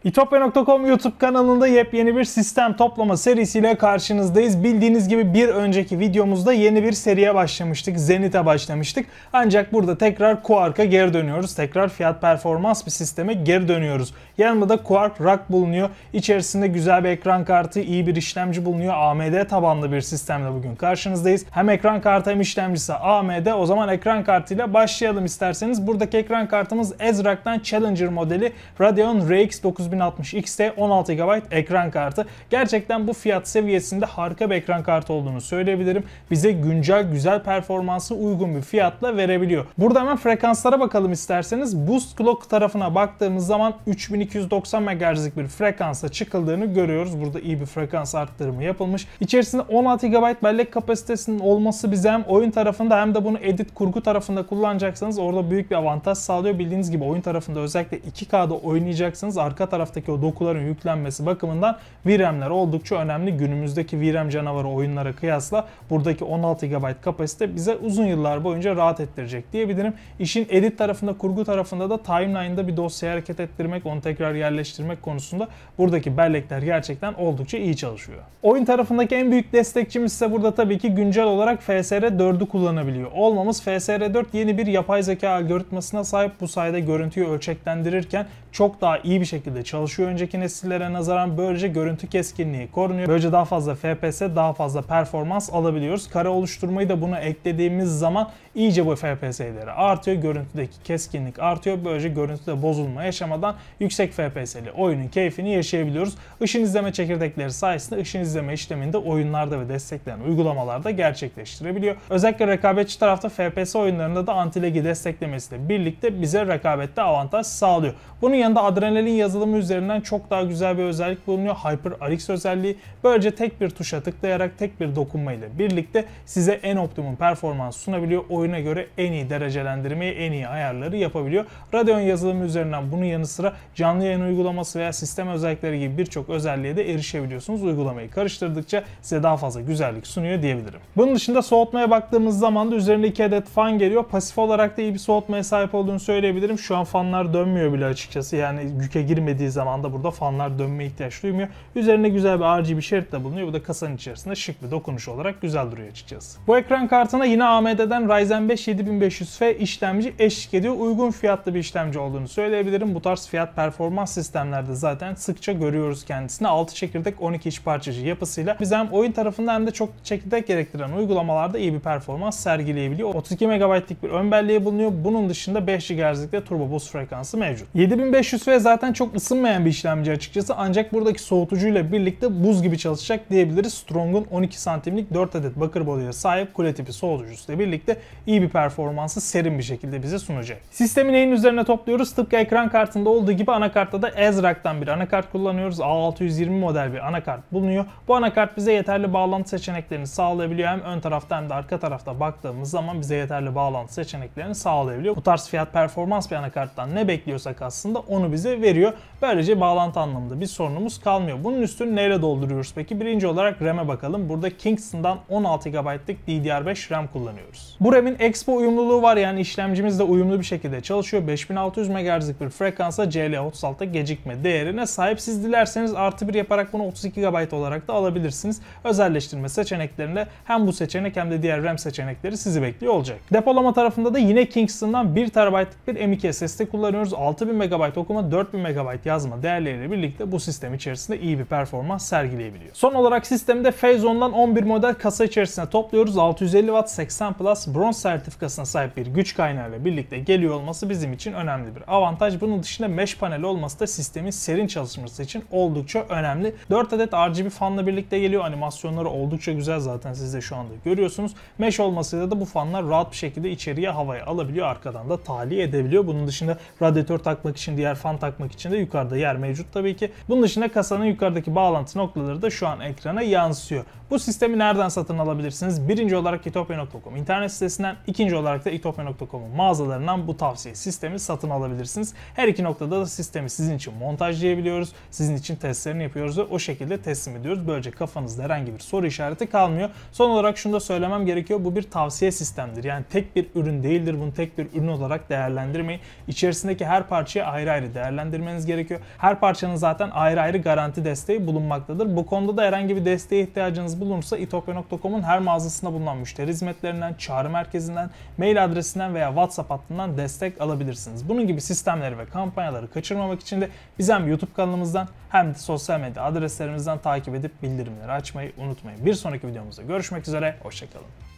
itopya.com YouTube kanalında yepyeni bir sistem toplama serisiyle karşınızdayız. Bildiğiniz gibi bir önceki videomuzda yeni bir seriye başlamıştık. Zenith'e başlamıştık. Ancak burada tekrar KUARK'a geri dönüyoruz. Tekrar fiyat performans bir sisteme geri dönüyoruz. Yanımda da KUARK-ROCK bulunuyor. İçerisinde güzel bir ekran kartı, iyi bir işlemci bulunuyor. AMD tabanlı bir sistemle bugün karşınızdayız. Hem ekran kartı hem işlemcisi AMD. O zaman ekran kartıyla başlayalım isterseniz. Buradaki ekran kartımız Asrock'tan Challenger modeli Radeon RX 9060 XT 16 GB ekran kartı. Gerçekten bu fiyat seviyesinde harika bir ekran kartı olduğunu söyleyebilirim. Bize güncel, güzel performansı uygun bir fiyatla verebiliyor. Burada hemen frekanslara bakalım isterseniz. Boost Clock tarafına baktığımız zaman 3290 MHz'lik bir frekansa çıkıldığını görüyoruz. Burada iyi bir frekans arttırımı yapılmış. İçerisinde 16 GB bellek kapasitesinin olması bize hem oyun tarafında hem de bunu edit kurgu tarafında kullanacaksanız orada büyük bir avantaj sağlıyor. Bildiğiniz gibi oyun tarafında özellikle 2K'da oynayacaksanız arka taraftaki o dokuların yüklenmesi bakımından VRAM'ler oldukça önemli. Günümüzdeki VRAM canavarı oyunlara kıyasla buradaki 16 GB kapasite bize uzun yıllar boyunca rahat ettirecek diyebilirim. İşin edit tarafında, kurgu tarafında da timeline'da bir dosyayı hareket ettirmek, onu tekrar yerleştirmek konusunda buradaki bellekler gerçekten oldukça iyi çalışıyor. Oyun tarafındaki en büyük destekçimiz ise burada tabii ki güncel olarak FSR4'ü kullanabiliyor olmamız. FSR4 yeni bir yapay zeka algoritmasına sahip. Bu sayede görüntüyü ölçeklendirirken çok daha iyi bir şekilde çalışıyor önceki nesillere nazaran. Böylece görüntü keskinliği korunuyor. Böylece daha fazla FPS, daha fazla performans alabiliyoruz. Kare oluşturmayı da buna eklediğimiz zaman iyice bu FPS'leri artıyor. Görüntüdeki keskinlik artıyor. Böylece görüntüde bozulma yaşamadan yüksek FPS'li oyunun keyfini yaşayabiliyoruz. Işın izleme çekirdekleri sayesinde ışın izleme işlemini de oyunlarda ve desteklenen uygulamalarda gerçekleştirebiliyor. Özellikle rekabetçi tarafta FPS oyunlarında da anti-lag'i desteklemesiyle birlikte bize rekabette avantaj sağlıyor. Bunun yanında adrenalin yazılımı üzerinden çok daha güzel bir özellik bulunuyor. HyperRX özelliği. Böylece tek bir tuşa tıklayarak tek bir dokunma ile birlikte size en optimum performans sunabiliyor. Oyuna göre en iyi derecelendirmeyi, en iyi ayarları yapabiliyor. Radeon yazılımı üzerinden bunun yanı sıra canlı yayın uygulaması veya sistem özellikleri gibi birçok özelliğe de erişebiliyorsunuz. Uygulamayı karıştırdıkça size daha fazla güzellik sunuyor diyebilirim. Bunun dışında soğutmaya baktığımız zaman da üzerinde 2 adet fan geliyor. Pasif olarak da iyi bir soğutmaya sahip olduğunu söyleyebilirim. Şu an fanlar dönmüyor bile açıkçası. Yani yüke girmediği zaman da burada fanlar dönmeye ihtiyaç duymuyor. Üzerinde güzel bir RGB şerit de bulunuyor. Bu da kasanın içerisinde şık bir dokunuş olarak güzel duruyor açıkçası. Bu ekran kartına yine AMD'den Ryzen 5 7500F işlemci eşlik ediyor. Uygun fiyatlı bir işlemci olduğunu söyleyebilirim. Bu tarz fiyat performans sistemlerde zaten sıkça görüyoruz kendisini. 6 çekirdek 12 iç parçacı yapısıyla bize hem oyun tarafında hem de çok çekirdek gerektiren uygulamalarda iyi bir performans sergileyebiliyor. 32 MB'lik bir ön belleği bulunuyor. Bunun dışında 5 GHz'lik de turbo boost frekansı mevcut. 7500F zaten çok ısınmayan bir işlemci açıkçası, ancak buradaki soğutucuyla birlikte buz gibi çalışacak diyebiliriz. Strong'un 12 santimlik 4 adet bakır body'ye sahip kule tipi soğutucusuyla birlikte iyi bir performansı serin bir şekilde bize sunacak. Sistemi neyin üzerine topluyoruz? Tıpkı ekran kartında olduğu gibi anakartta da Asrock'tan bir anakart kullanıyoruz. A620 model bir anakart bulunuyor. Bu anakart bize yeterli bağlantı seçeneklerini sağlayabiliyor. Hem ön tarafta hem de arka tarafta baktığımız zaman bize yeterli bağlantı seçeneklerini sağlayabiliyor. Bu tarz fiyat performans bir anakarttan ne bekliyorsak aslında onu bize veriyor. Böylece bağlantı anlamında bir sorunumuz kalmıyor. Bunun üstünü neyle dolduruyoruz peki? Birinci olarak RAM'e bakalım. Burada Kingston'dan 16 GB'lık DDR5 RAM kullanıyoruz. Bu RAM'in Expo uyumluluğu var, yani işlemcimizle uyumlu bir şekilde çalışıyor. 5600 MHz'lik bir frekansa CL36'da gecikme değerine sahip. Siz dilerseniz +1 yaparak bunu 32 GB olarak da alabilirsiniz. Özelleştirme seçeneklerinde hem bu seçenek hem de diğer RAM seçenekleri sizi bekliyor olacak. Depolama tarafında da yine Kingston'dan 1 TB'lık bir M.2 SSD kullanıyoruz. 6000 MB okuma, 4000 MB yazma değerleriyle birlikte bu sistem içerisinde iyi bir performans sergileyebiliyor. Son olarak sistemde Phase 10'dan 11 model kasa içerisine topluyoruz. 650 Watt 80 Plus bronz sertifikasına sahip bir güç kaynağıyla birlikte geliyor olması bizim için önemli bir avantaj. Bunun dışında mesh paneli olması da sistemin serin çalışması için oldukça önemli. 4 adet RGB fanla birlikte geliyor. Animasyonları oldukça güzel, zaten siz de şu anda görüyorsunuz. Mesh olmasıyla da bu fanlar rahat bir şekilde içeriye havayı alabiliyor. Arkadan da tahliye edebiliyor. Bunun dışında radyatör takmak için, diğer fan takmak için de yukarıda yer mevcut tabii ki. Bunun dışında kasanın yukarıdaki bağlantı noktaları da şu an ekrana yansıyor. Bu sistemi nereden satın alabilirsiniz? Birinci olarak itopya.com internet sitesinden, adresinden, ikinci olarak da itopya.com'un mağazalarından bu tavsiye sistemi satın alabilirsiniz. Her iki noktada da sistemi sizin için montajlayabiliyoruz. Sizin için testlerini yapıyoruz ve o şekilde teslim ediyoruz. Böylece kafanızda herhangi bir soru işareti kalmıyor. Son olarak şunu da söylemem gerekiyor. Bu bir tavsiye sistemidir. Yani tek bir ürün değildir. Bunu tek bir ürün olarak değerlendirmeyin. İçerisindeki her parçayı ayrı ayrı değerlendirmeniz gerekiyor. Her parçanın zaten ayrı ayrı garanti desteği bulunmaktadır. Bu konuda da herhangi bir desteğe ihtiyacınız bulunursa itopya.com'un her mağazasında bulunan müşteri hizmetlerinden, çağrı merkezinden, mail adresinden veya WhatsApp hattından destek alabilirsiniz. Bunun gibi sistemleri ve kampanyaları kaçırmamak için de bizi hem YouTube kanalımızdan hem de sosyal medya adreslerimizden takip edip bildirimleri açmayı unutmayın. Bir sonraki videomuzda görüşmek üzere, hoşça kalın.